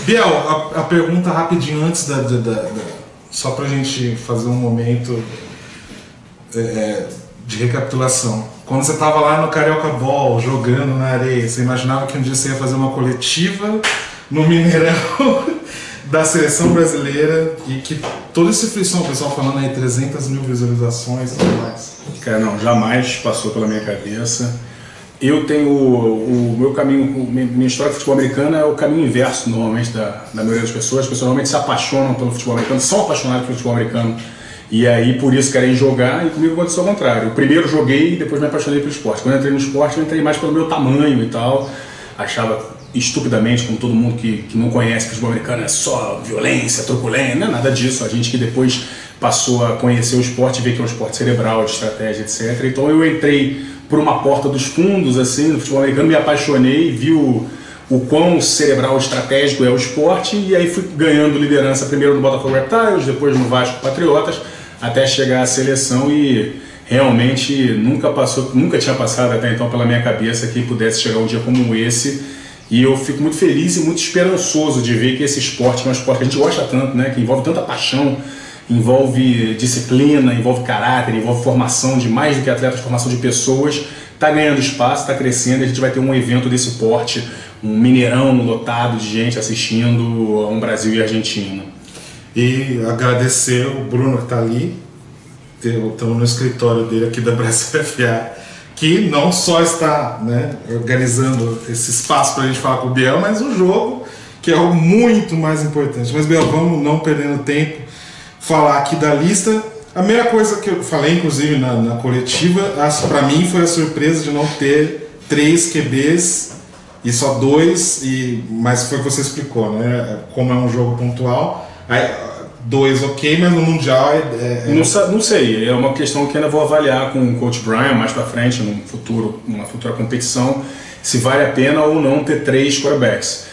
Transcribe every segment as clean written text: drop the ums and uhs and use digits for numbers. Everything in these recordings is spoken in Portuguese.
Biel, a pergunta rapidinho antes só pra gente fazer um momento de recapitulação. Quando você tava lá no Carioca Ball, jogando na areia, você imaginava que um dia você ia fazer uma coletiva no Mineirão da seleção brasileira e que todo esse frição, o pessoal falando aí 300 mil visualizações e tudo mais? Cara, não, jamais passou pela minha cabeça. Eu tenho o meu caminho, minha história com futebol americano é o caminho inverso normalmente da maioria das pessoas. As pessoas normalmente se apaixonam pelo futebol americano, são apaixonadas pelo futebol americano e aí por isso querem jogar, e comigo aconteceu ao contrário. Eu primeiro joguei e depois me apaixonei pelo esporte. Quando eu entrei no esporte, eu entrei mais pelo meu tamanho e tal. Achava estupidamente, como todo mundo que não conhece, que o futebol americano é só violência, truculência, não é nada disso. A gente que depois passou a conhecer o esporte, vê que é um esporte cerebral, de estratégia, etc. Então eu entrei por uma porta dos fundos, assim, no futebol americano, me apaixonei, vi o quão cerebral estratégico é o esporte, e aí fui ganhando liderança primeiro no Botafogo Reptiles, depois no Vasco Patriotas, até chegar à seleção, e realmente nunca tinha passado até então pela minha cabeça que pudesse chegar um dia como esse, e eu fico muito feliz e muito esperançoso de ver que esse esporte, que é um esporte que a gente gosta tanto, né, que envolve tanta paixão, envolve disciplina, envolve caráter, envolve formação de mais do que atletas, formação de pessoas, está ganhando espaço, está crescendo, e a gente vai ter um evento desse porte, um Mineirão lotado de gente assistindo, a um Brasil e Argentina. E agradecer o Bruno que está ali, estamos no escritório dele aqui da Brasil FA, que não só está, né, organizando esse espaço para a gente falar com o Biel, mas o jogo, que é o muito mais importante. Mas Biel, vamos não perdendo tempo, falar aqui da lista. A primeira coisa que eu falei, inclusive na coletiva, para mim foi a surpresa de não ter 3 QBs e só 2, mas foi o que você explicou, né? Como é um jogo pontual, aí, 2 ok, mas no Mundial Não sei, é uma questão que ainda vou avaliar com o Coach Brian mais para frente, numa futura competição, se vale a pena ou não ter 3 quarterbacks.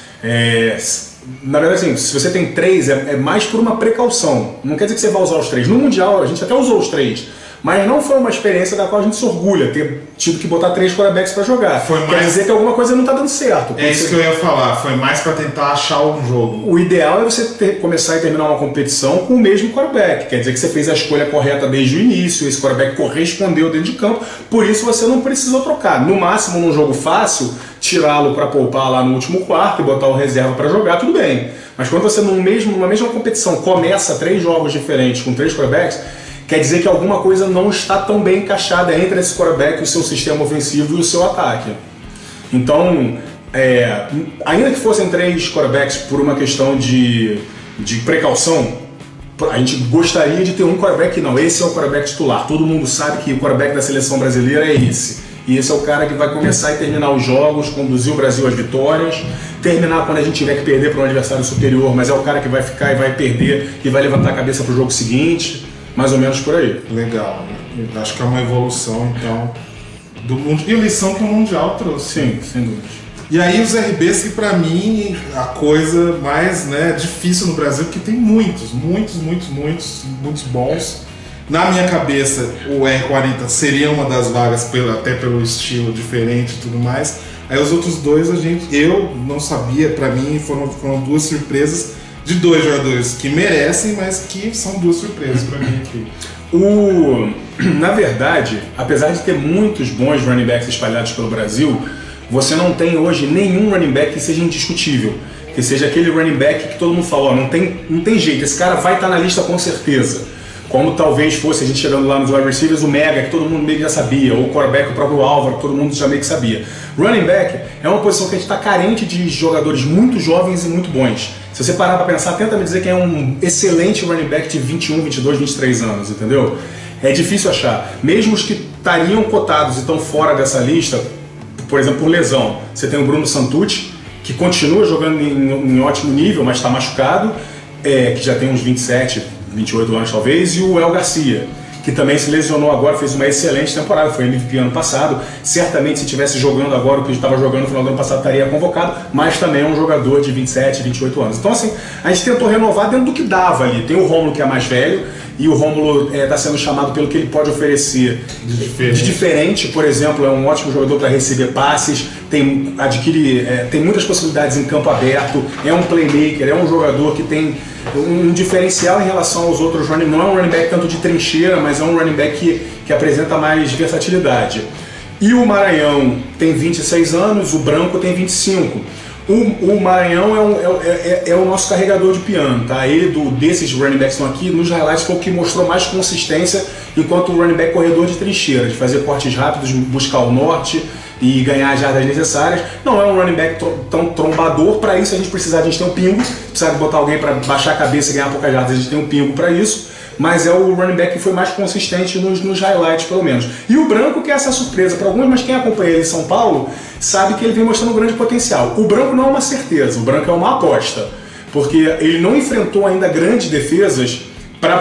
Na verdade, assim, se você tem 3, é mais por uma precaução. Não quer dizer que você vai usar os 3. No Mundial, a gente até usou os 3, mas não foi uma experiência da qual a gente se orgulha, ter tido que botar 3 quarterbacks para jogar. Quer dizer que alguma coisa não está dando certo. É isso que eu ia falar, foi mais para tentar achar um jogo. O ideal é você começar e terminar uma competição com o mesmo quarterback. Quer dizer que você fez a escolha correta desde o início, esse quarterback correspondeu dentro de campo, por isso você não precisou trocar. No máximo, num jogo fácil, tirá-lo para poupar lá no último quarto e botar o reserva para jogar, tudo bem. Mas quando você numa mesma competição começa 3 jogos diferentes com 3 quarterbacks, quer dizer que alguma coisa não está tão bem encaixada entre esse quarterback, o seu sistema ofensivo e o seu ataque. Então, ainda que fossem 3 quarterbacks por uma questão de precaução, a gente gostaria de ter um quarterback que não, esse é o quarterback titular. Todo mundo sabe que o quarterback da seleção brasileira é esse. E esse é o cara que vai começar e terminar os jogos, conduzir o Brasil às vitórias, terminar quando a gente tiver que perder para um adversário superior, mas é o cara que vai ficar e vai perder e vai levantar a cabeça para o jogo seguinte. Mais ou menos por aí. Legal. Acho que é uma evolução, então, do mundo. E a lição que o Mundial trouxe. Sim, sem dúvida. E aí os RBs, que pra mim a coisa mais, né, difícil no Brasil, porque tem muitos bons. Na minha cabeça, o R40 seria uma das vagas, até pelo estilo diferente e tudo mais. Aí os outros 2 eu não sabia, pra mim foram 2 surpresas de 2 jogadores que merecem, mas que são 2 surpresas pra mim aqui. Na verdade, apesar de ter muitos bons running backs espalhados pelo Brasil, você não tem hoje nenhum running back que seja indiscutível, que seja aquele running back que todo mundo fala, não tem jeito, esse cara vai estar na lista com certeza. Como talvez fosse a gente chegando lá nos wide receivers, o Mega, que todo mundo meio que já sabia, ou o quarterback, o próprio Álvaro, que todo mundo já meio que sabia. Running back é uma posição que a gente está carente de jogadores muito jovens e muito bons. Se você parar para pensar, tenta me dizer quem é um excelente running back de 21, 22, 23 anos, entendeu? É difícil achar. Mesmo os que estariam cotados e estão fora dessa lista, por exemplo, por lesão, você tem o Bruno Santucci, que continua jogando em ótimo nível, mas está machucado, que já tem uns 27, 28 anos talvez, e o El Garcia, que também se lesionou agora, fez uma excelente temporada, foi MVP ano passado. Certamente, se estivesse jogando agora o que estava jogando no final do ano passado, estaria convocado, mas também é um jogador de 27, 28 anos. Então, assim, a gente tentou renovar dentro do que dava ali. Tem o Rômulo, que é mais velho, e o Rômulo está sendo chamado pelo que ele pode oferecer de diferente. Por exemplo, é um ótimo jogador para receber passes, tem muitas possibilidades em campo aberto, é um playmaker, é um jogador que tem um diferencial em relação aos outros running. Não é um running back tanto de trincheira, mas é um running back que apresenta mais versatilidade. E o Maranhão tem 26 anos, o Branco tem 25. O Maranhão é o nosso carregador de piano, tá? Ele, desses running backs que estão aqui, nos highlights foi o que mostrou mais consistência, enquanto o running back corredor de trincheira, de fazer cortes rápidos, buscar o norte e ganhar as jardas necessárias. Não é um running back tão trombador. Para isso a gente tem um pingo, precisa botar alguém para baixar a cabeça e ganhar poucas jardas, a gente tem um pingo para isso. Mas é o running back que foi mais consistente nos highlights, pelo menos. E o Branco, que é essa surpresa para alguns, mas quem acompanha ele em São Paulo sabe que ele vem mostrando um grande potencial. O Branco não é uma certeza, o Branco é uma aposta, porque ele não enfrentou ainda grandes defesas,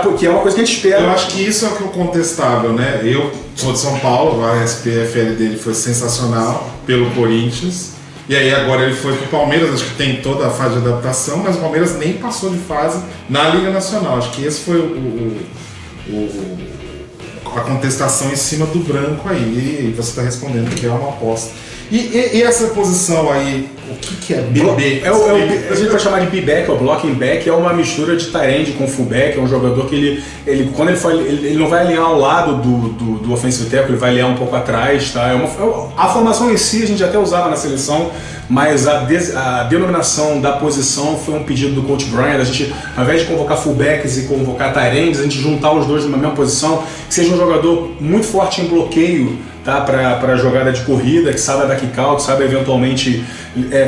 porque é uma coisa que a gente espera. Eu acho que isso é o que é contestável, né? Eu sou de São Paulo, a SPFL dele foi sensacional pelo Corinthians. E aí agora ele foi pro Palmeiras, acho que tem toda a fase de adaptação, mas o Palmeiras nem passou de fase na Liga Nacional. Acho que esse foi a contestação em cima do Branco aí. E você está respondendo que é uma aposta. E essa posição aí, o que é BB? A gente pode chamar de B-back ou blocking back, é uma mistura de tight end com fullback. É um jogador que quando ele não vai alinhar ao lado do offensive tackle, ele vai alinhar um pouco atrás, tá? A formação em si a gente até usava na seleção, mas a denominação da posição foi um pedido do coach Brian, a gente, ao invés de convocar fullbacks e convocar tight ends, a gente juntar os dois na mesma posição, que seja um jogador muito forte em bloqueio, tá? Para jogada de corrida, que saiba dar kick-out, saiba eventualmente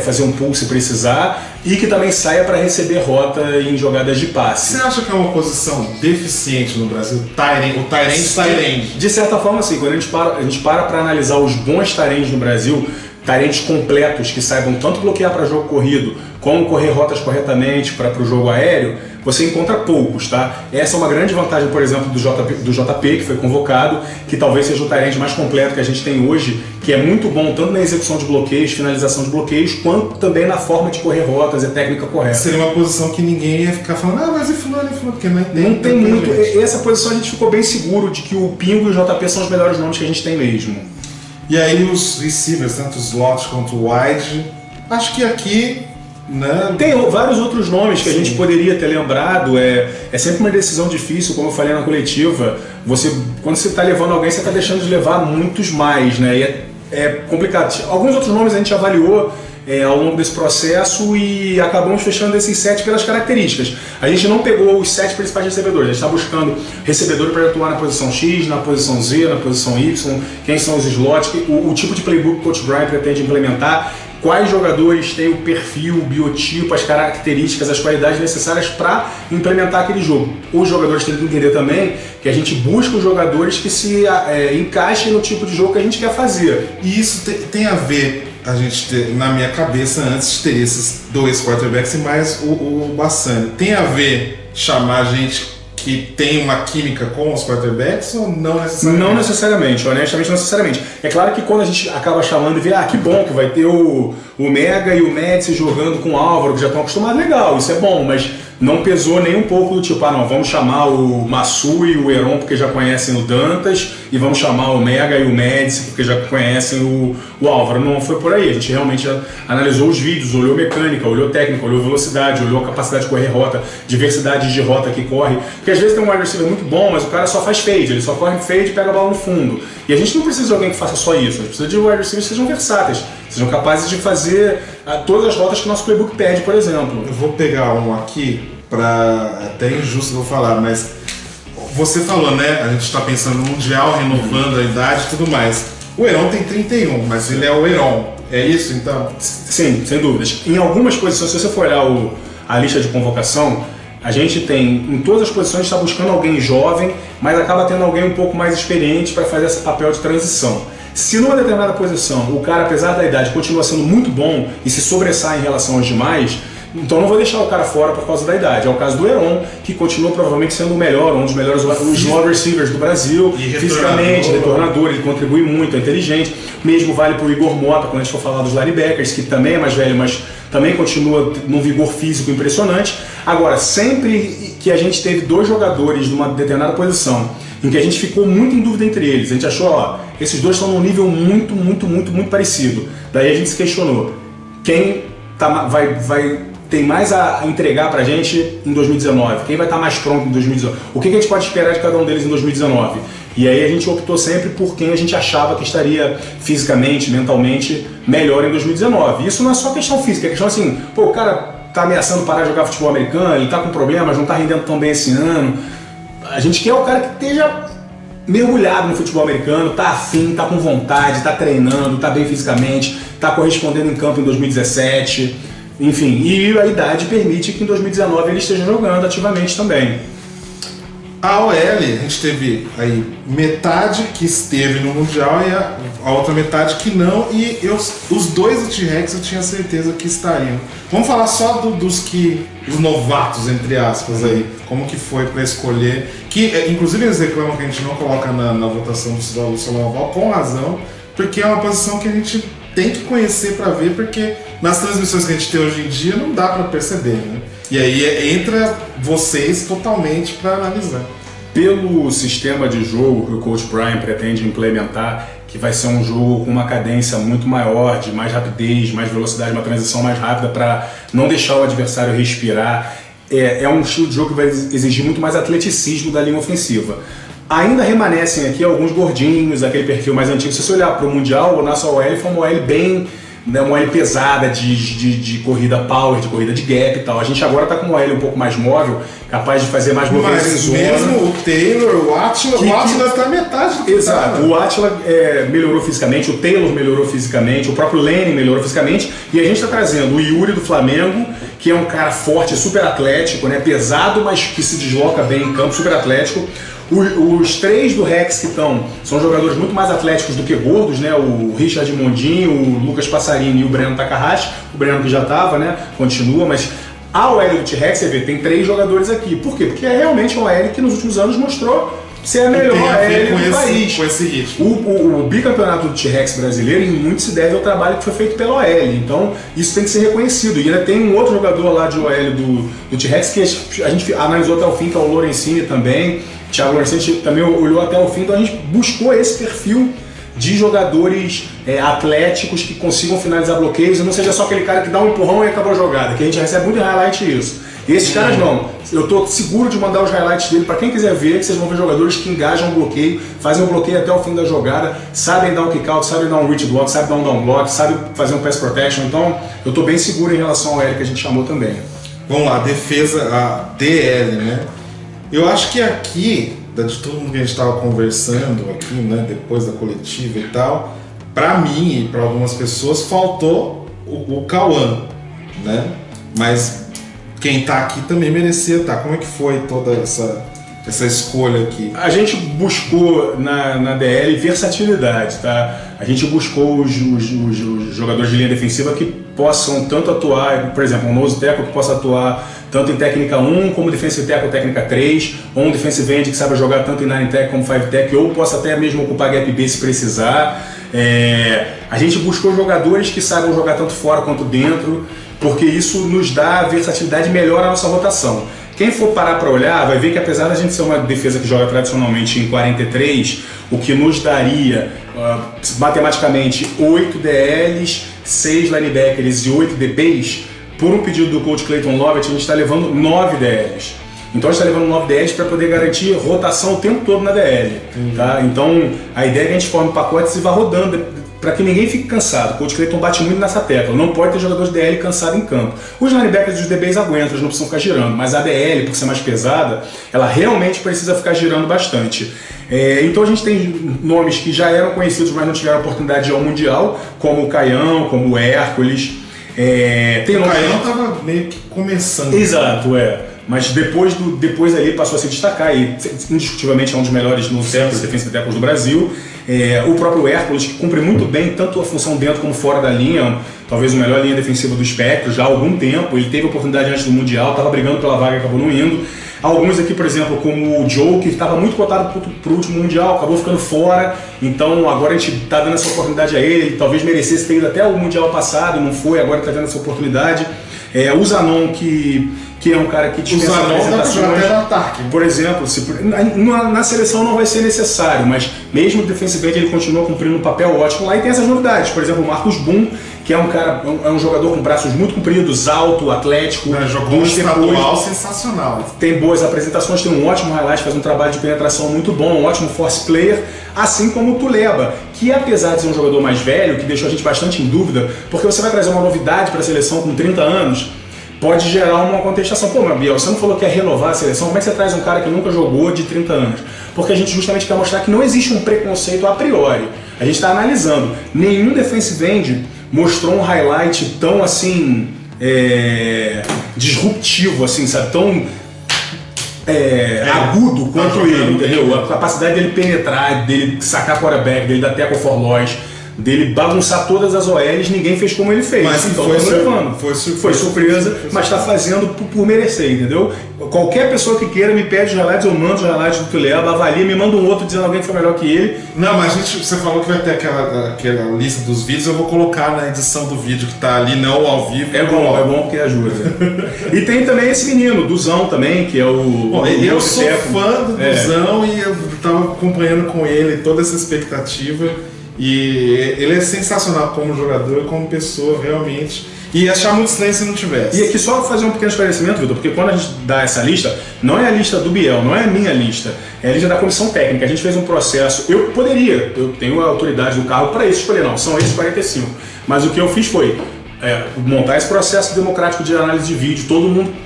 fazer um pull se precisar, e que também saia para receber rota em jogadas de passe. Você acha que é uma posição deficiente no Brasil? O tight end? De certa forma, sim. Quando a gente para analisar os bons tight ends no Brasil, tight ends completos que saibam tanto bloquear para jogo corrido como correr rotas corretamente para o jogo aéreo, você encontra poucos, tá? Essa é uma grande vantagem, por exemplo, do JP, que foi convocado, que talvez seja o tight end mais completo que a gente tem hoje, que é muito bom tanto na execução de bloqueios, finalização de bloqueios, quanto também na forma de correr rotas e técnica correta. Seria uma posição que ninguém ia ficar falando, mas e fulano, porque não tem muito. Essa posição a gente ficou bem seguro de que o Pingo e o JP são os melhores nomes que a gente tem mesmo. E aí os receivers, tanto os slot quanto o wide, acho que aqui... Não. Tem vários outros nomes que a gente poderia ter lembrado. É sempre uma decisão difícil, como eu falei na coletiva. Quando você está levando alguém, você está deixando de levar muitos mais, né? E é complicado. Alguns outros nomes a gente avaliou ao longo desse processo e acabamos fechando esses 7 pelas características. A gente não pegou os 7 principais recebedores, a gente está buscando recebedor para atuar na posição X, na posição Z, na posição Y, quem são os slots, o tipo de playbook que o Coach Brian pretende implementar, quais jogadores têm o perfil, o biotipo, as características, as qualidades necessárias para implementar aquele jogo. Os jogadores têm que entender também que a gente busca os jogadores que se encaixem no tipo de jogo que a gente quer fazer. E isso tem a ver, a gente ter, na minha cabeça, antes de ter esses 2 quarterbacks e mais o Bassani, tem a ver chamar gente que tem uma química com os quarterbacks ou não necessariamente? Não necessariamente, honestamente não necessariamente. É claro que quando a gente acaba chamando e vê, que bom que vai ter o Mega e o Médici jogando com o Álvaro, que já estão acostumados, legal, isso é bom, mas não pesou nem um pouco do tipo, não, vamos chamar o Massu e o Heron porque já conhecem o Dantas, e vamos chamar o Mega e o Médici porque já conhecem o Álvaro. Não foi por aí, a gente realmente analisou os vídeos, olhou mecânica, olhou técnica, olhou velocidade, olhou a capacidade de correr rota, diversidade de rota que corre, porque às vezes tem um wide receiver muito bom, mas o cara só faz fade, ele só corre fade e pega a bola no fundo. E a gente não precisa de alguém que faça só isso, a gente precisa de wide receivers que sejam versáteis, sejam capazes de fazer todas as rotas que o nosso playbook pede, por exemplo. Eu vou pegar um aqui, até injusto eu vou falar, mas você falou, né? A gente está pensando no Mundial, renovando a idade e tudo mais. O Heron tem 31, mas ele é o Heron. É isso, então? Sim, sem dúvidas. Em algumas posições, se você for olhar a lista de convocação, a gente tem, em todas as posições, está buscando alguém jovem, mas acaba tendo alguém um pouco mais experiente para fazer esse papel de transição. Se numa determinada posição o cara, apesar da idade, continua sendo muito bom e se sobressai em relação aos demais, Então não vou deixar o cara fora por causa da idade. É o caso do Heron, que continua provavelmente sendo o melhor, um dos melhores wide receivers do Brasil, fisicamente, retornador, ele contribui muito, é inteligente. Mesmo vale para o Igor Mota, quando a gente for falar dos linebackers, que também é mais velho, mas também continua num vigor físico impressionante. Agora, sempre que a gente teve dois jogadores numa determinada posição, em que a gente ficou muito em dúvida entre eles, a gente achou, ó, esses dois estão num nível muito parecido. Daí a gente se questionou, quem tem mais a entregar pra gente em 2019? Quem vai estar mais pronto em 2019? O que a gente pode esperar de cada um deles em 2019? E aí a gente optou sempre por quem a gente achava que estaria fisicamente, mentalmente melhor em 2019. Isso não é só questão física, é questão assim, pô, o cara tá ameaçando parar de jogar futebol americano, ele tá com problemas, não tá rendendo tão bem esse ano. A gente quer o cara que esteja mergulhado no futebol americano, tá afim, tá com vontade, tá treinando, tá bem fisicamente, tá correspondendo em campo em 2017, enfim, e a idade permite que em 2019 ele esteja jogando ativamente também. A OL, a gente teve aí metade que esteve no Mundial e a outra metade que não, e os dois do T-Rex eu tinha certeza que estariam. Vamos falar só dos novatos, entre aspas, aí, como que foi para escolher, que inclusive eles reclamam que a gente não coloca na votação do Salão Oval, com razão, porque é uma posição que a gente tem que conhecer para ver, porque nas transmissões que a gente tem hoje em dia não dá para perceber, né? E aí entra vocês totalmente para analisar. Pelo sistema de jogo que o Coach Brian pretende implementar, que vai ser um jogo com uma cadência muito maior, de mais rapidez, mais velocidade, uma transição mais rápida para não deixar o adversário respirar, é um estilo de jogo que vai exigir muito mais atleticismo da linha ofensiva. Ainda remanescem aqui alguns gordinhos, aquele perfil mais antigo. Se você olhar para o Mundial, a nossa OL foi uma OL bem, né, uma OL pesada de corrida power, de corrida de gap e tal. A gente agora está com uma OL um pouco mais móvel, capaz de fazer mais movimentos em zona. Mas mesmo o Taylor, o Atila está metade do que exato, o Atila melhorou fisicamente, o Taylor melhorou fisicamente, o próprio Lenny melhorou fisicamente, e a gente está trazendo o Yuri do Flamengo, que é um cara forte, super atlético, né, pesado, mas que se desloca bem em campo, super atlético. Os três do Rex que estão são jogadores muito mais atléticos do que gordos, né? O Richard Mondinho, o Lucas Passarini e o Breno Takahashi. O Breno que já estava, né? Continua, mas a OL do T-Rex, você vê, tem três jogadores aqui. Por quê? Porque é realmente uma OL que nos últimos anos mostrou ser a melhor OL do país. Com esse ritmo. O bicampeonato do T-Rex brasileiro, em muito se deve ao trabalho que foi feito pela OL. Então, isso tem que ser reconhecido. E ainda tem um outro jogador lá de OL do T-Rex que a gente analisou até o fim, que é o Lorenzini também. Thiago Lorenzini também olhou até o fim, então a gente buscou esse perfil de jogadores atléticos que consigam finalizar bloqueios e não seja só aquele cara que dá um empurrão e acabou a jogada, que a gente recebe muito highlight isso. E esses caras não. Eu estou seguro de mandar os highlights dele para quem quiser ver, que vocês vão ver jogadores que engajam o bloqueio, fazem o bloqueio até o fim da jogada, sabem dar um kick-out, sabem dar um reach block, sabem dar um down block, sabem fazer um pass protection. Então, eu estou bem seguro em relação ao L que a gente chamou também. Vamos lá, defesa, a DL, né? Eu acho que aqui, de todo mundo que a gente estava conversando aqui, né, depois da coletiva e tal, para mim e para algumas pessoas faltou o Cauã, né? Mas quem tá aqui também merecia estar. Como é que foi toda essa escolha aqui? A gente buscou na DL versatilidade, tá? A gente buscou os jogadores de linha defensiva que possam tanto atuar, por exemplo, um nose tackle que possa atuar tanto em técnica 1 como defensive tackle técnica 3, ou um defensive end que saiba jogar tanto em 9 tech como 5 tech, ou possa até mesmo ocupar gap B se precisar. A gente buscou jogadores que saibam jogar tanto fora quanto dentro, porque isso nos dá versatilidade e melhora a nossa rotação. Quem for parar para olhar vai ver que apesar da gente ser uma defesa que joga tradicionalmente em 43, o que nos daria matematicamente 8 DLs, 6 linebackers e 8 DBs, por um pedido do coach Clayton Lovett, a gente está levando 9 DLs. Então a gente está levando 9 DLs para poder garantir rotação o tempo todo na DL. Tá? Então a ideia é que a gente forme pacotes e vá rodando para que ninguém fique cansado. O coach Clayton bate muito nessa tecla. Não pode ter jogador de DL cansado em campo. Os linebackers e os DBs aguentam, eles não precisam ficar girando. Mas a DL, por ser mais pesada, ela realmente precisa ficar girando bastante. Então a gente tem nomes que já eram conhecidos, mas não tiveram a oportunidade de ir ao Mundial, como o Caião, como o Hércules. O Caião estava meio que começando. Exato, mas depois ali passou a se destacar e indiscutivelmente é um dos melhores no século, defensive tackles do Brasil. O próprio Hércules, que cumpre muito bem tanto a função dentro como fora da linha, talvez a melhor linha defensiva do espectro já há algum tempo. Ele teve oportunidade antes do Mundial, estava brigando pela vaga e acabou não indo. Alguns aqui, por exemplo, como o Joe, que estava muito cotado para o último Mundial, acabou ficando fora, então agora a gente está dando essa oportunidade a ele. Talvez merecesse ter ido até o Mundial passado, não foi, agora está tendo essa oportunidade. O Zanon, que é um cara que dispensa apresentações, por exemplo, na seleção não vai ser necessário, mas mesmo defensivamente ele continua cumprindo um papel ótimo lá. E tem essas novidades, por exemplo, o Marcos Boone, que é um jogador com braços muito compridos, alto, atlético, jogou um estadual sensacional. Tem boas apresentações, tem um ótimo highlight, faz um trabalho de penetração muito bom, um ótimo force player, assim como o Tuleba, que apesar de ser um jogador mais velho, que deixou a gente bastante em dúvida, porque você vai trazer uma novidade para a seleção com 30 anos, pode gerar uma contestação. Pô, Biel, você não falou que ia renovar a seleção, como é que você traz um cara que nunca jogou de 30 anos? Porque a gente justamente quer mostrar que não existe um preconceito a priori. A gente está analisando. Nenhum defensive end mostrou um highlight tão assim disruptivo, assim, sabe? Tão agudo quanto ele, entendeu? A capacidade dele penetrar, dele sacar quarterback, dele dar tackle for loss, dele bagunçar todas as OLs, ninguém fez como ele fez. Mas então foi surpresa, mas está fazendo por merecer, entendeu? Qualquer pessoa que queira me pede os highlights, eu mando os highlights do Tuleba, avalia, me manda um outro dizendo alguém que foi melhor que ele. Não, mas você falou que vai ter aquela lista dos vídeos, eu vou colocar na edição do vídeo que tá ali, não ao vivo. É bom porque ajuda. E tem também esse menino, Duzão também, que é o... Bom, eu sou fã do Duzão e eu tava acompanhando com ele toda essa expectativa. E ele é sensacional como jogador, como pessoa, realmente. E achar muito estranho se não tivesse. E aqui só fazer um pequeno esclarecimento, Vitor, porque quando a gente dá essa lista, não é a lista do Biel, não é a minha lista, é a lista da comissão técnica. A gente fez um processo, eu tenho a autoridade do cargo para isso, escolher não, são esses 45. Mas o que eu fiz foi montar esse processo democrático de análise de vídeo,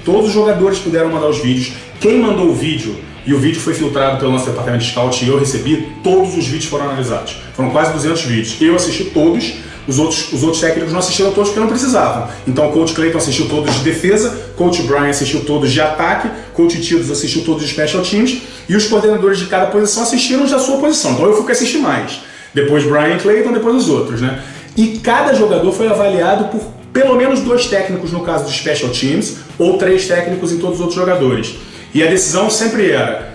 todos os jogadores puderam mandar os vídeos. Quem mandou o vídeo, e o vídeo foi filtrado pelo nosso departamento de scout e eu recebi, todos os vídeos foram analisados. Foram quase 200 vídeos. Eu assisti todos, os outros técnicos não assistiram todos porque não precisavam. Então o coach Clayton assistiu todos de defesa, coach Brian assistiu todos de ataque, coach Tidos assistiu todos de special teams e os coordenadores de cada posição assistiram da sua posição. Então eu fui assistir mais. Depois Brian e Clayton, depois os outros, né? E cada jogador foi avaliado por pelo menos 2 técnicos no caso dos special teams ou 3 técnicos em todos os outros jogadores. E a decisão sempre era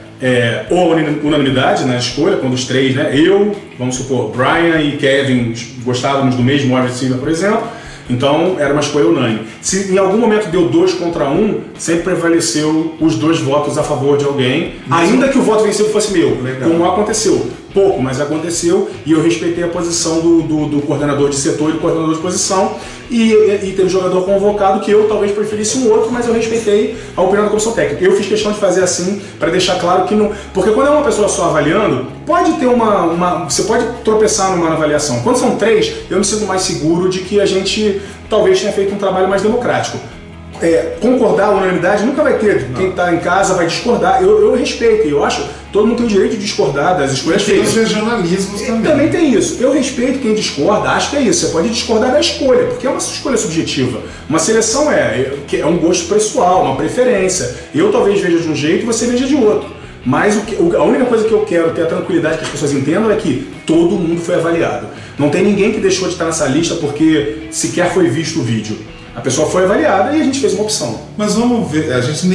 ou a unanimidade na escolha, quando os 3, né? Eu, vamos supor, Brian e Kevin gostávamos do mesmo wide receiver, por exemplo, então era uma escolha unânime. Se em algum momento deu 2 contra 1, sempre prevaleceu os 2 votos a favor de alguém, ainda que o voto vencido fosse meu, como aconteceu. Pouco, mas aconteceu, e eu respeitei a posição do coordenador de setor e do coordenador de posição, e teve um jogador convocado que eu talvez preferisse um outro, mas eu respeitei a opinião da comissão técnica. Eu fiz questão de fazer assim, para deixar claro que não... Porque quando é uma pessoa só avaliando, pode ter você pode tropeçar numa avaliação. Quando são 3, eu me sinto mais seguro de que a gente talvez tenha feito um trabalho mais democrático. Concordar, unanimidade, nunca vai ter. Quem está em casa vai discordar. Eu respeito, eu acho todo mundo tem o direito de discordar das escolhas feitas. Tem os regionalismos também. Também tem isso. Eu respeito quem discorda, acho que é isso. Você pode discordar da escolha, porque é uma escolha subjetiva. Uma seleção é um gosto pessoal, uma preferência. Eu talvez veja de um jeito e você veja de outro. Mas a única coisa que eu quero ter a tranquilidade que as pessoas entendam é que todo mundo foi avaliado. Não tem ninguém que deixou de estar nessa lista porque sequer foi visto o vídeo. A pessoa foi avaliada e a gente fez uma opção. Mas vamos ver, a gente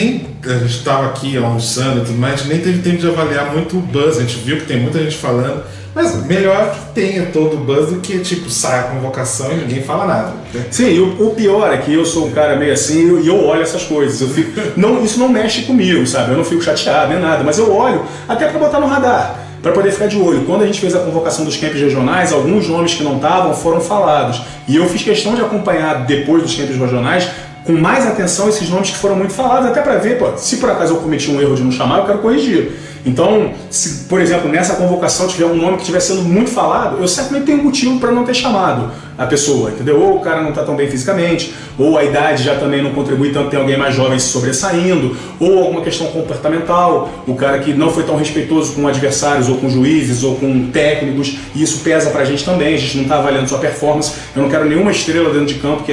estava aqui almoçando e tudo mais, a gente nem teve tempo de avaliar muito o buzz, a gente viu que tem muita gente falando, mas melhor que tenha todo o buzz do que tipo sai a convocação e ninguém fala nada. Né? Sim, o pior é que eu sou um cara meio assim e eu olho essas coisas, isso não mexe comigo, sabe? Eu não fico chateado nem nada, mas eu olho até para botar no radar, para poder ficar de olho. Quando a gente fez a convocação dos camps regionais, alguns nomes que não estavam foram falados. E eu fiz questão de acompanhar depois dos camps regionais com mais atenção esses nomes que foram muito falados, até para ver, se por acaso eu cometi um erro de não chamar, eu quero corrigir. Então, se, por exemplo, nessa convocação tiver um nome que estiver sendo muito falado, eu certamente tenho um motivo para não ter chamado a pessoa, entendeu? Ou o cara não está tão bem fisicamente, ou a idade já também não contribui tanto, tem alguém mais jovem se sobressaindo, ou alguma questão comportamental, o cara que não foi tão respeitoso com adversários, ou com juízes, ou com técnicos, e isso pesa pra gente também, a gente não está avaliando sua performance. Eu não quero nenhuma estrela dentro de campo que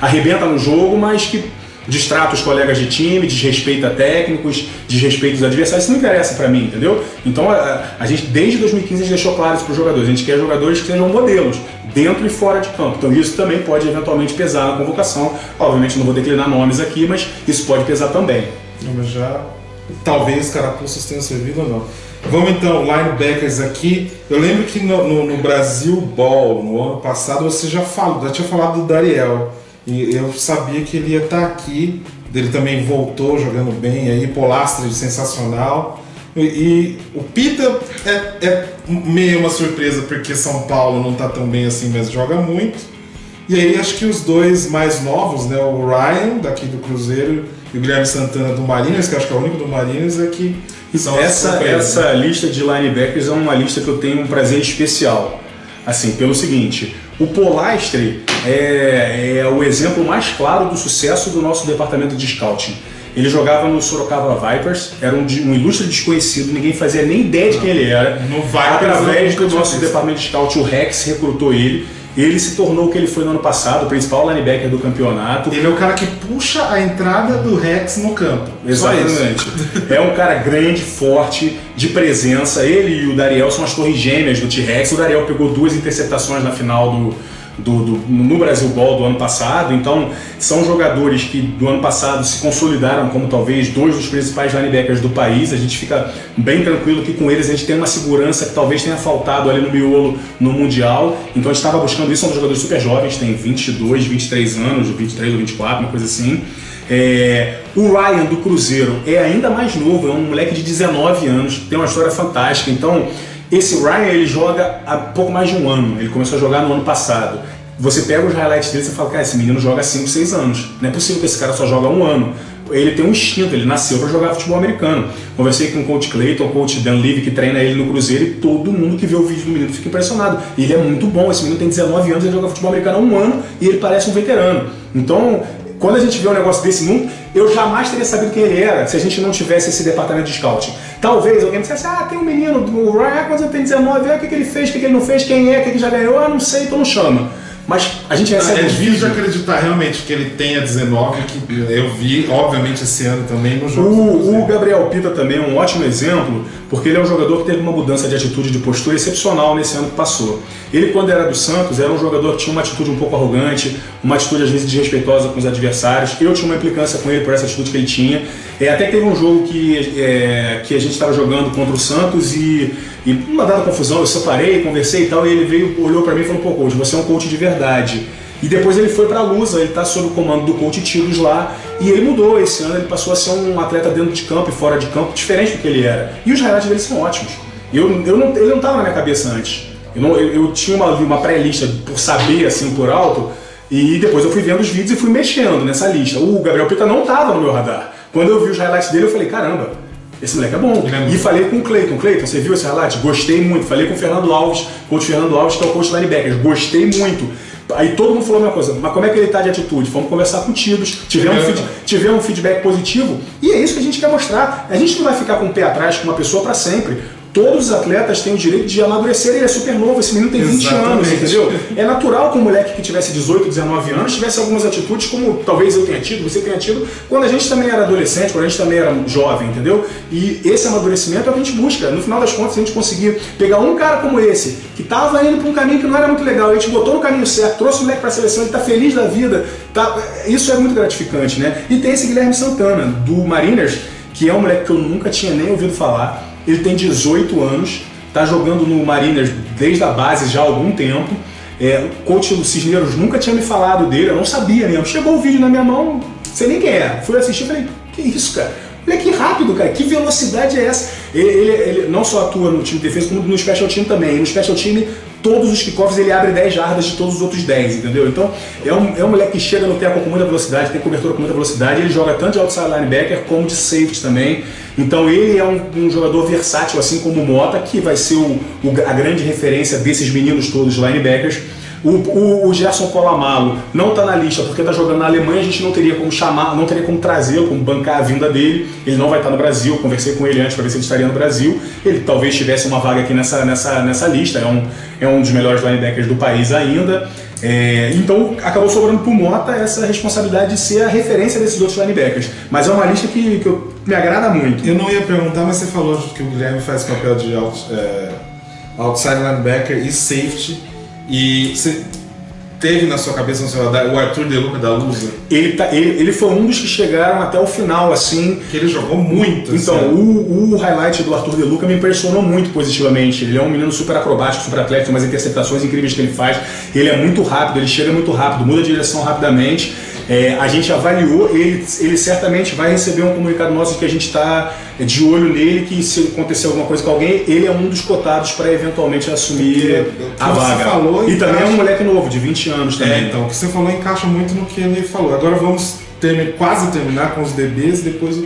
arrebenta no jogo, mas que distrata os colegas de time, desrespeita técnicos, desrespeita os adversários. Isso não interessa pra mim, entendeu? Então a gente, desde 2015, a gente deixou claro isso pros jogadores. A gente quer jogadores que sejam modelos, dentro e fora de campo. Então isso também pode eventualmente pesar na convocação. Obviamente não vou declinar nomes aqui, mas isso pode pesar também. Mas já, talvez os carapuças tenham servido ou não. Vamos então, linebackers aqui. Eu lembro que no Brasil Ball, no ano passado, você já tinha falado do Dariel. E eu sabia que ele ia estar aqui. Ele também voltou jogando bem aí, Polastri sensacional. E o Pita é meio uma surpresa porque São Paulo não está tão bem assim, mas joga muito. E aí acho que os dois mais novos, né, o Ryan daqui do Cruzeiro e o Guilherme Santana do Mariners, que acho que é o único do Mariners, é que são essa lista de linebackers é uma lista que eu tenho um prazer especial. Assim, pelo seguinte, o Polastri é o exemplo mais claro do sucesso do nosso departamento de scouting. Ele jogava no Sorocaba Vipers, era um ilustre desconhecido, ninguém fazia nem ideia de quem ele era. No Vipers, através do nosso departamento de scouting, o Rex recrutou ele. Ele se tornou o que ele foi no ano passado, o principal linebacker do campeonato. Ele é o cara que puxa a entrada do Rex no campo. Exatamente. É um cara grande, forte, de presença. Ele e o Dariel são as torres gêmeas do T-Rex. O Dariel pegou 2 interceptações na final no Brasil Ball do ano passado. Então são jogadores que do ano passado se consolidaram como talvez 2 dos principais linebackers do país. A gente fica bem tranquilo que com eles a gente tem uma segurança que talvez tenha faltado ali no miolo no Mundial. Então a gente estava buscando isso. São jogadores super jovens, tem 22, 23 anos, 23 ou 24, uma coisa assim. O Ryan do Cruzeiro é ainda mais novo, é um moleque de 19 anos, tem uma história fantástica. Então esse Ryan, ele joga há pouco mais de um ano, ele começou a jogar no ano passado. Você pega os highlights dele e fala, cara, esse menino joga há 5, 6 anos. Não é possível que esse cara só joga há um ano. Ele tem um instinto, ele nasceu para jogar futebol americano. Conversei com o coach Clayton, o coach Dan Levy, que treina ele no Cruzeiro, e todo mundo que vê o vídeo do menino fica impressionado. Ele é muito bom, esse menino tem 19 anos, ele joga futebol americano há um ano e ele parece um veterano. Então, quando a gente vê um negócio desse, eu jamais teria sabido quem ele era se a gente não tivesse esse departamento de scouting. Talvez alguém me dissesse, tem um menino, o Ryan, quando ele tem 19, o que ele fez, o que ele não fez, quem é, que ele já ganhou, não sei, então não chama. Mas a gente recebe os vídeos. É difícil acreditar realmente que ele tenha 19, que eu vi, obviamente, esse ano também no jogo. O Gabriel Pita também é um ótimo exemplo, porque ele é um jogador que teve uma mudança de atitude, de postura excepcional nesse ano que passou. Ele, quando era do Santos, era um jogador que tinha uma atitude um pouco arrogante, uma atitude às vezes desrespeitosa com os adversários. Eu tinha uma implicância com ele por essa atitude que ele tinha. Até que teve um jogo que a gente estava jogando contra o Santos e numa dada confusão, eu separei, conversei e tal, e ele veio, olhou para mim e falou, pô, coach, você é um coach de verdade. E depois ele foi para a Lusa, ele está sob o comando do coach Tilos lá, e ele mudou. Esse ano ele passou a ser um atleta dentro de campo e fora de campo, diferente do que ele era. E os highlights dele são ótimos. Ele não estava na minha cabeça antes. Eu tinha uma pré-lista por saber, assim, por alto, e depois eu fui vendo os vídeos e fui mexendo nessa lista. O Gabriel Pita não estava no meu radar. Quando eu vi os highlights dele, eu falei, caramba, esse moleque é bom. E falei com o Clayton. Clayton, você viu esse highlight? Gostei muito. Falei com o Fernando Alves, coach Fernando Alves, que é o coach linebacker. Gostei muito. Aí todo mundo falou a mesma coisa, mas como é que ele está de atitude? Fomos conversar com tiros, tivemos um feedback positivo, e é isso que a gente quer mostrar. A gente não vai ficar com o pé atrás com uma pessoa para sempre. Todos os atletas têm o direito de amadurecer, ele é super novo, esse menino tem 20 anos, entendeu? É natural que um moleque que tivesse 18, 19 anos tivesse algumas atitudes como talvez eu tenha tido, você tenha tido, quando a gente também era adolescente, quando a gente também era jovem, entendeu? E esse amadurecimento é o que a gente busca. No final das contas, a gente conseguir pegar um cara como esse, que estava indo para um caminho que não era muito legal, a gente botou no caminho certo, trouxe o moleque para a seleção, ele está feliz da vida, isso é muito gratificante, né? E tem esse Guilherme Santana, do Mariners, que é um moleque que eu nunca tinha nem ouvido falar. Ele tem 18 anos, está jogando no Mariners desde a base já há algum tempo. O coach do Cisneiros nunca tinha me falado dele, eu não sabia mesmo. Chegou o vídeo na minha mão, não sei nem quem é. Fui assistir e falei, que isso, cara? Olha que rápido, cara, que velocidade é essa? Ele não só atua no time de defesa, como no special team também. E no special team, todos os kickoffs ele abre 10 jardas de todos os outros 10, entendeu? Então é um moleque que chega no tackle com muita velocidade, tem cobertura com muita velocidade, ele joga tanto de outside linebacker como de safety também. Então ele é um jogador versátil, assim como o Mota, que vai ser a grande referência desses meninos todos linebackers. O Gerson Polamalu não está na lista porque está jogando na Alemanha, a gente não teria como chamar, não teria como trazê-lo, como bancar a vinda dele. Ele não vai estar no Brasil, eu conversei com ele antes para ver se ele estaria no Brasil. Ele talvez tivesse uma vaga aqui nessa lista, é um dos melhores linebackers do país ainda. Então acabou sobrando para o Mota essa responsabilidade de ser a referência desses outros linebackers. Mas é uma lista que me agrada muito. Eu não ia perguntar, mas você falou que o Guilherme faz papel de outside linebacker e safety. E você teve na sua cabeça o Arthur DeLuca da Lusa? Ele foi um dos que chegaram até o final, assim. Que ele jogou muito. Então, o highlight do Arthur DeLuca me impressionou muito positivamente. Ele é um menino super acrobático, super atlético, tem umas interceptações incríveis que ele faz. Ele é muito rápido, ele chega muito rápido, muda de direção rapidamente. A gente avaliou, ele certamente vai receber um comunicado nosso de que a gente está de olho nele, que se acontecer alguma coisa com alguém, ele é um dos cotados para eventualmente assumir a vaga. E também é um moleque novo, de 20 anos também. Então, o que você falou encaixa muito no que ele falou. Agora vamos quase terminar com os DBs, depois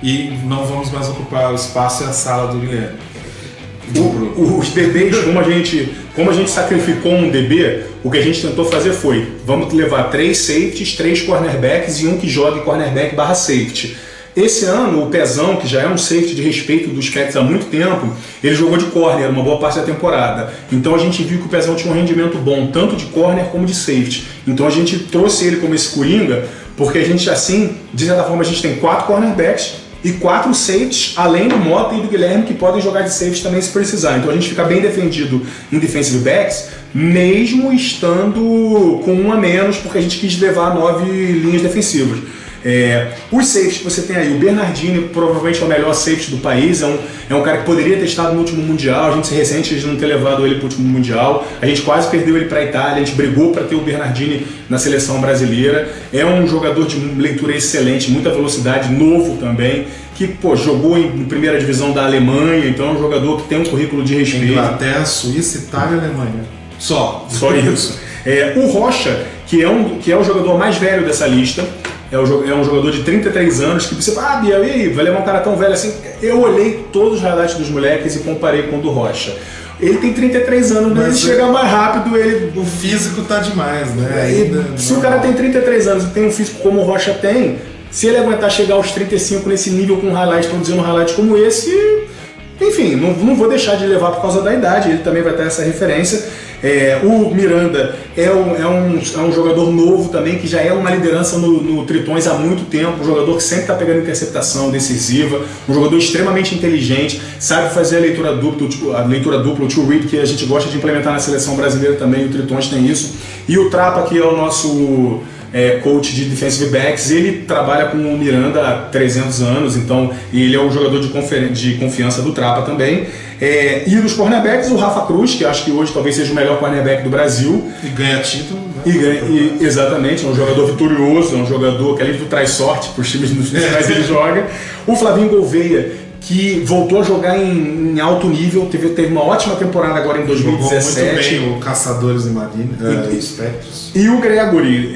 e não vamos mais ocupar o espaço e a sala do Guilherme. Os DBs, como a gente sacrificou um DB, o que a gente tentou fazer foi, vamos levar 3 safeties, 3 cornerbacks e um que jogue cornerback / safety. Esse ano, o Pezão, que já é um safety de respeito dos Packers há muito tempo, ele jogou de corner uma boa parte da temporada. Então a gente viu que o Pezão tinha um rendimento bom, tanto de corner como de safety. Então a gente trouxe ele como esse coringa, porque a gente assim, de certa forma, a gente tem 4 cornerbacks e 4 safeties, além do Mota e do Guilherme, que podem jogar de safety também se precisar. Então a gente fica bem defendido em defensive backs, mesmo estando com um a menos, porque a gente quis levar 9 linhas defensivas. Os safeties que você tem aí, o Bernardini provavelmente é o melhor safety do país, é um cara que poderia ter estado no último Mundial, a gente se ressente de não ter levado ele para o último Mundial, a gente quase perdeu ele para a Itália, a gente brigou para ter o Bernardini na seleção brasileira, é um jogador de leitura excelente, muita velocidade, novo também, que jogou em primeira divisão da Alemanha, então é um jogador que tem um currículo de respeito. Inglaterra, Suíça, Itália e Alemanha. Só isso. O Rocha, que é o jogador mais velho dessa lista, é um jogador de 33 anos, que você fala, Bia, e aí, vai levar um cara tão velho assim? Eu olhei todos os highlights dos moleques e comparei com o do Rocha. Ele tem 33 anos, mas ele chega mais rápido, o físico tá demais, né? Se o cara tem 33 anos e tem um físico como o Rocha tem, se ele aguentar chegar aos 35 nesse nível com highlights, produzindo um highlight como esse, enfim, não vou deixar de levar por causa da idade, ele também vai ter essa referência. O Miranda é um jogador novo também, que já é uma liderança no Tritões há muito tempo, um jogador que sempre está pegando interceptação decisiva, um jogador extremamente inteligente, sabe fazer a leitura dupla, o two read, que a gente gosta de implementar na seleção brasileira também, o Tritões tem isso. E o Trapa, que é o nosso coach de defensive backs, ele trabalha com o Miranda há 300 anos, então ele é um jogador de confiança do Trapa também. E nos cornerbacks, o Rafa Cruz, que acho que hoje talvez seja o melhor cornerback do Brasil. E ganha título. Né? Exatamente, é um jogador vitorioso, é um jogador que além de traz sorte para os times nos quais ele joga. O Flavinho Gouveia, que voltou a jogar em alto nível, teve uma ótima temporada agora em 2017. Jogou muito bem o Caçadores e Mariners, Spectros. E o Gregory,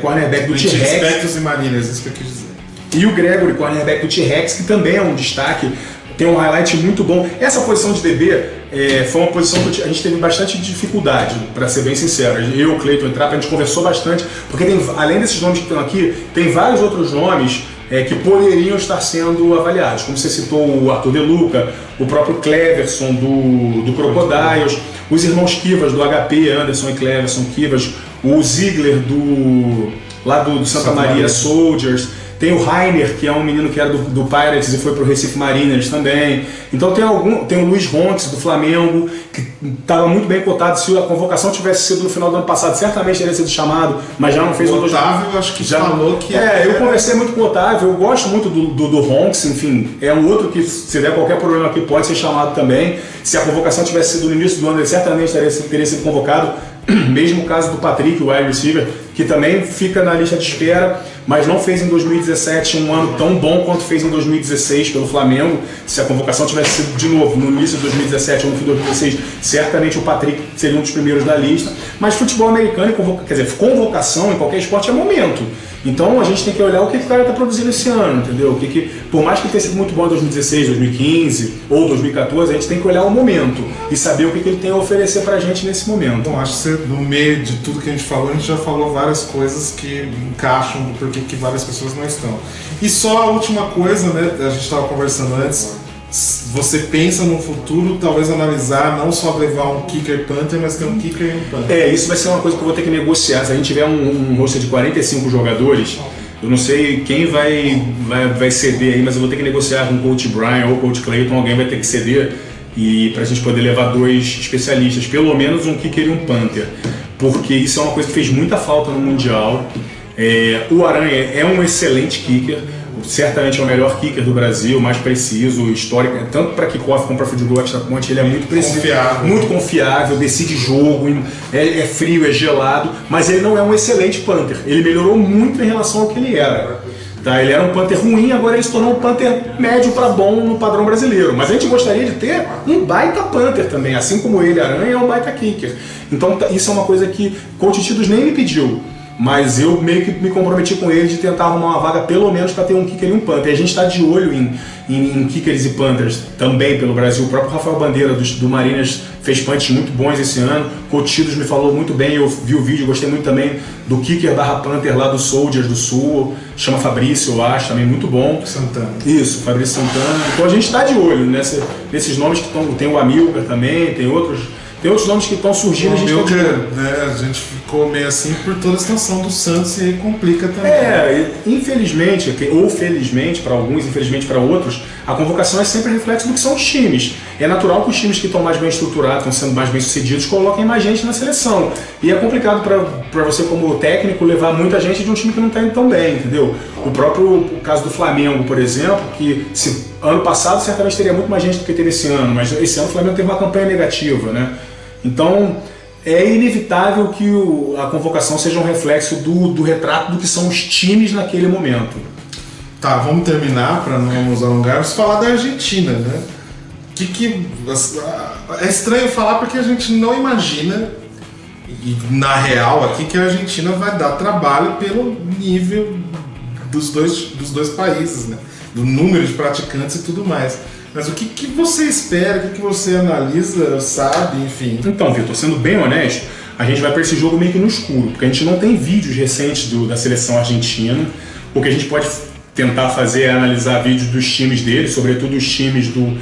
cornerback do T-Rex. Spectros e Mariners, isso que eu quis dizer. E o Gregory, cornerback do T-Rex, que também é um destaque, tem um highlight muito bom. Essa posição de DB foi uma posição que a gente teve bastante dificuldade, para ser bem sincero. Eu, o Cleiton, a gente conversou bastante, porque além desses nomes que estão aqui, tem vários outros nomes que poderiam estar sendo avaliados, como você citou o Arthur DeLuca, o próprio Cleverson do Crocodiles, os irmãos Kivas do HP, Anderson e Cleverson Kivas, o Ziegler lá do Santa Maria Soldiers, tem o Rainer, que é um menino que era do Pirates e foi para o Recife Mariners também. Então tem o Luiz Ronques do Flamengo, que estava muito bem cotado. Se a convocação tivesse sido no final do ano passado, certamente teria sido chamado, mas já não fez o Otávio, eu acho que já falou que eu conversei muito com o Otávio, eu gosto muito do Ronques, enfim, é um outro que, se der qualquer problema aqui, pode ser chamado também. Se a convocação tivesse sido no início do ano, ele certamente teria sido convocado. Mesmo o caso do Patrick, o wide receiver, que também fica na lista de espera. mas não fez em 2017 um ano tão bom quanto fez em 2016 pelo Flamengo. Se a convocação tivesse sido de novo no início de 2017 ou no fim de 2016, certamente o Patrick seria um dos primeiros da lista. Mas futebol americano, convocação em qualquer esporte é momento. Então a gente tem que olhar o que o cara está produzindo esse ano, entendeu? Por mais que tenha sido muito bom em 2016, 2015 ou 2014, a gente tem que olhar o momento e saber o que ele tem a oferecer pra gente nesse momento. Bom, acho que você, no meio de tudo que a gente falou, a gente já falou várias coisas que encaixam do porquê que várias pessoas não estão. E só a última coisa, né? A gente estava conversando antes. Você pensa no futuro, talvez analisar não só levar um kicker punter, mas ter um kicker e um punter. Isso vai ser uma coisa que eu vou ter que negociar. Se a gente tiver um roster de 45 jogadores, eu não sei quem vai ceder aí, mas eu vou ter que negociar com o Coach Brian ou o Coach Clayton, alguém vai ter que ceder e pra gente poder levar 2 especialistas, pelo menos um kicker e um punter, porque isso é uma coisa que fez muita falta no Mundial. O Aranha é um excelente kicker, certamente é o melhor kicker do Brasil, mais preciso, histórico, tanto para kickoff como para field goal extra point, ele é muito preciso, muito confiável, decide jogo, é frio, é gelado, mas ele não é um excelente punter, ele melhorou muito em relação ao que ele era. Tá, ele era um punter ruim, agora ele se tornou um punter médio para bom no padrão brasileiro. Mas a gente gostaria de ter um baita punter também, assim como ele, Aranha, é um baita kicker. Então isso é uma coisa que Coach Tidos nem me pediu, mas eu meio que me comprometi com ele de tentar arrumar uma vaga pelo menos para ter um kicker e um punter. A gente está de olho em kickers e punters também pelo Brasil. O próprio Rafael Bandeira do Mariners fez punts muito bons esse ano. Cotidos me falou muito bem, eu vi o vídeo, gostei muito também do kicker barra punter lá do Soldiers do Sul, chama Fabrício, eu acho, também muito bom. Santana. Isso, Fabrício Santana. Então a gente está de olho nesses nomes que estão, tem o Amilcar também, tem outros nomes que estão surgindo. A gente ficou meio assim por toda a extensão do Santos e aí complica também. Infelizmente, ou felizmente para alguns, infelizmente para outros, a convocação é sempre reflexo do que são os times. É natural que os times que estão mais bem estruturados, estão sendo mais bem sucedidos, coloquem mais gente na seleção. E é complicado para você como técnico levar muita gente de um time que não está indo tão bem, entendeu? O caso do Flamengo, por exemplo, que ano passado certamente teria muito mais gente do que teve esse ano, mas esse ano o Flamengo teve uma campanha negativa, né? Então, é inevitável que a convocação seja um reflexo do retrato do que são os times naquele momento. Tá, vamos terminar para não nos alongar. Vamos falar da Argentina, né? É estranho falar porque a gente não imagina, e na real aqui, que a Argentina vai dar trabalho pelo nível dos dois países, né? Do número de praticantes e tudo mais. Mas o que você espera, o que você analisa, sabe, enfim? Então, Vitor, sendo bem honesto, a gente vai para esse jogo meio que no escuro, porque a gente não tem vídeos recentes da seleção argentina. O que a gente pode tentar fazer é analisar vídeos dos times deles, sobretudo os times do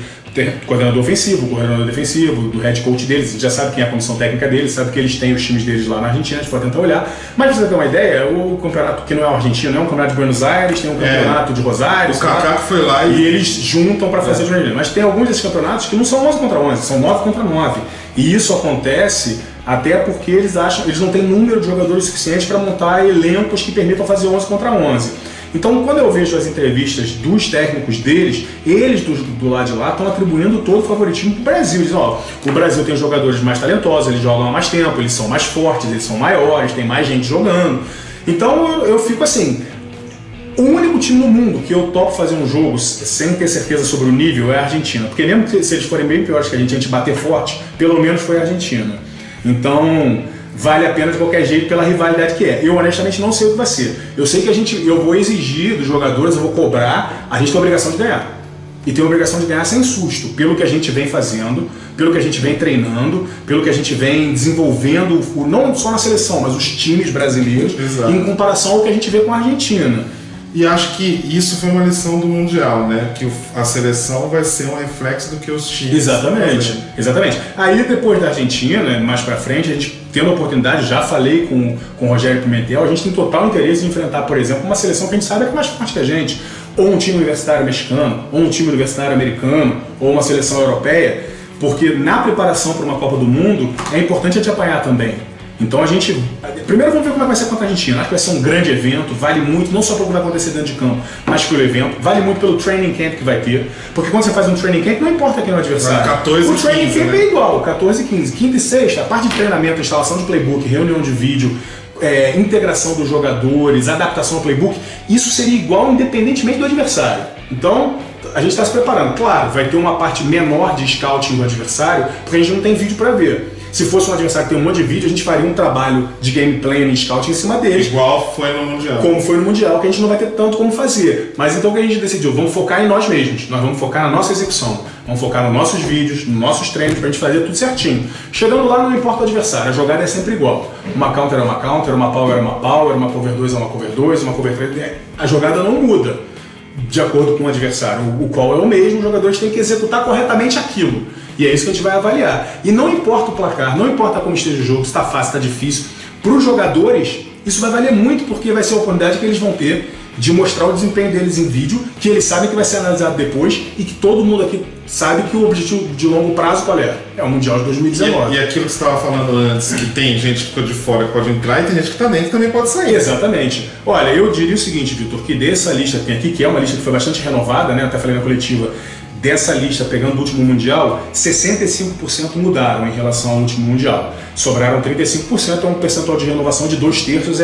coordenador ofensivo, coordenador defensivo, do head coach deles. A gente já sabe quem é a comissão técnica deles, sabe que eles têm os times deles lá na Argentina, a gente pode tentar olhar. Mas pra você ter uma ideia, o campeonato que não é o argentino, é um campeonato de Buenos Aires, tem um campeonato de Rosário. O Kaká foi lá e eles juntam para fazer o jornalismo. Mas tem alguns desses campeonatos que não são 11 contra 11, são 9 contra 9. E isso acontece até porque eles não têm número de jogadores suficiente para montar elencos que permitam fazer 11 contra 11. Então, quando eu vejo as entrevistas dos técnicos deles, eles do lado de lá estão atribuindo todo o favoritismo para o Brasil. Eles dizem, o Brasil tem jogadores mais talentosos, eles jogam há mais tempo, eles são mais fortes, eles são maiores, tem mais gente jogando. Então, eu fico assim, o único time no mundo que eu topo fazer um jogo sem ter certeza sobre o nível é a Argentina. Porque mesmo que se eles forem bem piores que a gente bater forte, pelo menos foi a Argentina. Então, vale a pena de qualquer jeito pela rivalidade que é. Eu honestamente não sei o que vai ser. Eu sei que eu vou exigir dos jogadores, eu vou cobrar, a gente tem a obrigação de ganhar. E tem a obrigação de ganhar sem susto, pelo que a gente vem fazendo, pelo que a gente vem treinando, pelo que a gente vem desenvolvendo, não só na seleção, mas os times brasileiros, em comparação ao que a gente vê com a Argentina. E acho que isso foi uma lição do Mundial, né? Que a seleção vai ser um reflexo do que os times... Exatamente. Aí depois da Argentina, mais pra frente, a gente tendo a oportunidade, já falei com o Rogério Pimentel, a gente tem total interesse em enfrentar, por exemplo, uma seleção que a gente sabe que é mais forte que a gente, ou um time universitário mexicano, ou um time universitário americano, ou uma seleção europeia, porque na preparação para uma Copa do Mundo é importante a gente apanhar também. Então a gente... Primeiro vamos ver como é que vai ser contra a Argentina. Acho que vai ser um grande evento, vale muito, não só pelo que vai acontecer dentro de campo, mas pelo evento, vale muito pelo training camp que vai ter. Porque quando você faz um training camp, não importa quem é o adversário. 14 o training 15, camp né? é igual, 14 e 15. Quinta e sexta, a parte de treinamento, instalação de playbook, reunião de vídeo, integração dos jogadores, adaptação ao playbook, isso seria igual independentemente do adversário. Então, a gente está se preparando. Claro, vai ter uma parte menor de scouting do adversário, porque a gente não tem vídeo para ver. Se fosse um adversário que tem um monte de vídeo, a gente faria um trabalho de gameplay e scouting em cima deles. Igual foi no Mundial. Como foi no Mundial, que a gente não vai ter tanto como fazer. Mas então o que a gente decidiu? Vamos focar em nós mesmos. Nós vamos focar na nossa execução. Vamos focar nos nossos vídeos, nos nossos treinos, pra gente fazer tudo certinho. Chegando lá, não importa o adversário, a jogada é sempre igual. Uma counter é uma counter, uma power é uma power, uma cover 2 é uma cover 2, uma cover 3. A jogada não muda de acordo com o adversário. O qual é o mesmo, os jogadores têm que executar corretamente aquilo. E é isso que a gente vai avaliar. E não importa o placar, não importa como esteja o jogo, se está fácil, se está difícil. Para os jogadores, isso vai valer muito, porque vai ser a oportunidade que eles vão ter de mostrar o desempenho deles em vídeo, que eles sabem que vai ser analisado depois e que todo mundo aqui sabe que o objetivo de longo prazo qual é? É o Mundial de 2019. E aquilo que você estava falando antes, que tem gente que ficou de fora que pode entrar e tem gente que está dentro que também pode sair. Exatamente. Olha, eu diria o seguinte, Vitor, que dessa lista que tem aqui, que é uma lista que foi bastante renovada, né? Até falei na coletiva, dessa lista, pegando o último Mundial, 65% mudaram em relação ao último Mundial. Sobraram 35%, é um percentual de renovação de 2/3,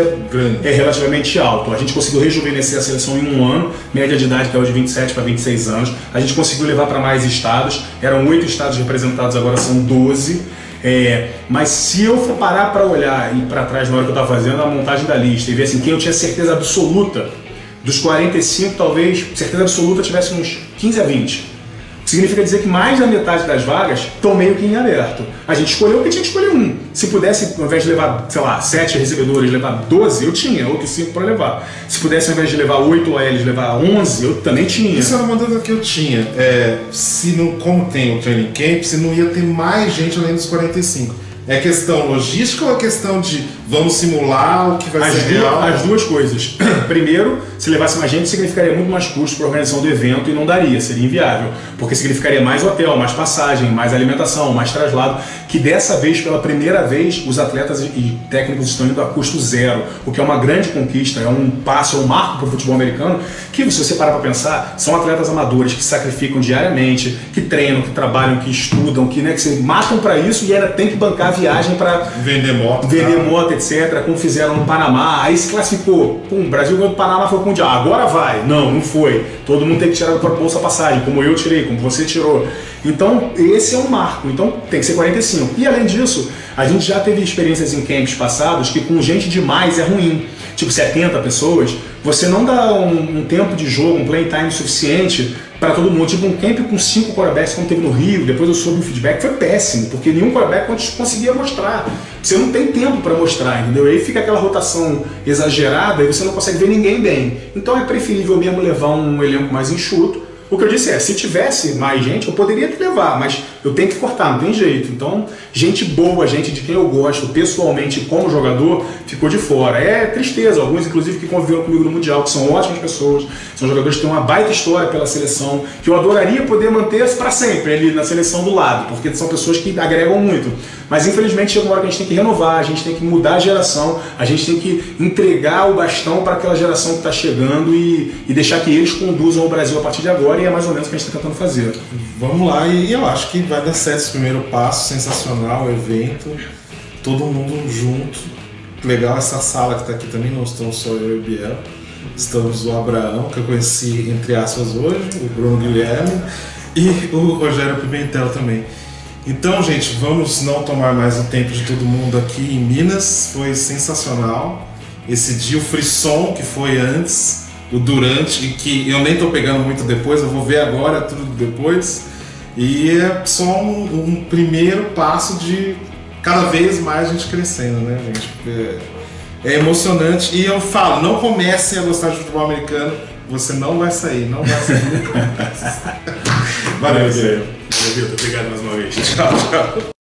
é relativamente alto. A gente conseguiu rejuvenescer a seleção em um ano, média de idade caiu de 27 para 26 anos. A gente conseguiu levar para mais estados, eram 8 estados representados, agora são 12. Mas se eu for parar para olhar e para trás na hora que eu estava fazendo a montagem da lista e ver assim, quem eu tinha certeza absoluta, dos 45 talvez, certeza absoluta tivesse uns 15 a 20. Significa dizer que mais da metade das vagas estão meio que em aberto. A gente escolheu porque tinha que escolher um. Se pudesse, ao invés de levar, sei lá, 7 recebedores, levar 12, eu tinha outros 5 para levar. Se pudesse, ao invés de levar 8 OLs, levar 11, eu também tinha. Isso era uma dúvida que eu tinha. Se não, como tem o training camp, se não ia ter mais gente além dos 45. É questão logística ou é questão de vamos simular o que vai ser real? As duas coisas. Primeiro, se levasse mais gente, significaria muito mais custo para a organização do evento e não daria, seria inviável. Porque significaria mais hotel, mais passagem, mais alimentação, mais traslado, que dessa vez, pela primeira vez, os atletas e técnicos estão indo a custo zero, o que é uma grande conquista, é um passo, é um marco para o futebol americano, que se você parar para pensar, são atletas amadores que se sacrificam diariamente, que treinam, que trabalham, que estudam, que se matam para isso e ainda tem que bancar a viagem para vender moto, etc., como fizeram no Panamá. Aí se classificou, o Brasil ganhou do Panamá, foi pro Mundial, agora vai. Não foi. Todo mundo tem que tirar do bolsa a passagem, como eu tirei, como você tirou. Então esse é um marco, então tem que ser 45. E além disso, a gente já teve experiências em camps passados que com gente demais é ruim. Tipo 70 pessoas, você não dá um tempo de jogo, um play time suficiente para todo mundo. Tipo um camp com 5 quarterbacks como teve no Rio, depois eu soube o feedback, foi péssimo, porque nenhum quarterback conseguia mostrar. Você não tem tempo para mostrar, entendeu? E aí fica aquela rotação exagerada e você não consegue ver ninguém bem. Então é preferível mesmo levar um elenco mais enxuto. O que eu disse se tivesse mais gente, eu poderia te levar, mas eu tenho que cortar, não tem jeito. Então, gente boa, gente de quem eu gosto pessoalmente como jogador, ficou de fora. É tristeza, alguns inclusive que conviveram comigo no Mundial, que são ótimas pessoas, são jogadores que têm uma baita história pela seleção, que eu adoraria poder manter para sempre ali na seleção do lado, porque são pessoas que agregam muito. Mas infelizmente chega uma hora que a gente tem que renovar, a gente tem que mudar a geração, a gente tem que entregar o bastão para aquela geração que está chegando e deixar que eles conduzam o Brasil a partir de agora, e é mais ou menos o que a gente está tentando fazer. Vamos lá, e eu acho que vai dar certo esse primeiro passo, sensacional, evento, todo mundo junto. Legal essa sala que está aqui também, não estamos só eu e o Biel, estamos o Abraão, que eu conheci entre aspas hoje, o Bruno Guilherme e o Rogério Pimentel também. Então, gente, vamos não tomar mais o tempo de todo mundo aqui em Minas, foi sensacional. Esse dia, o frisson que foi antes, o durante, e que eu nem tô pegando muito depois, eu vou ver agora tudo depois. E é só um primeiro passo de cada vez mais a gente crescendo, né, gente? É emocionante. E eu falo, não comecem a gostar de futebol americano, você não vai sair, não vai sair. Valeu, Valeu, Vitor. Obrigado mais uma vez. Tchau, tchau.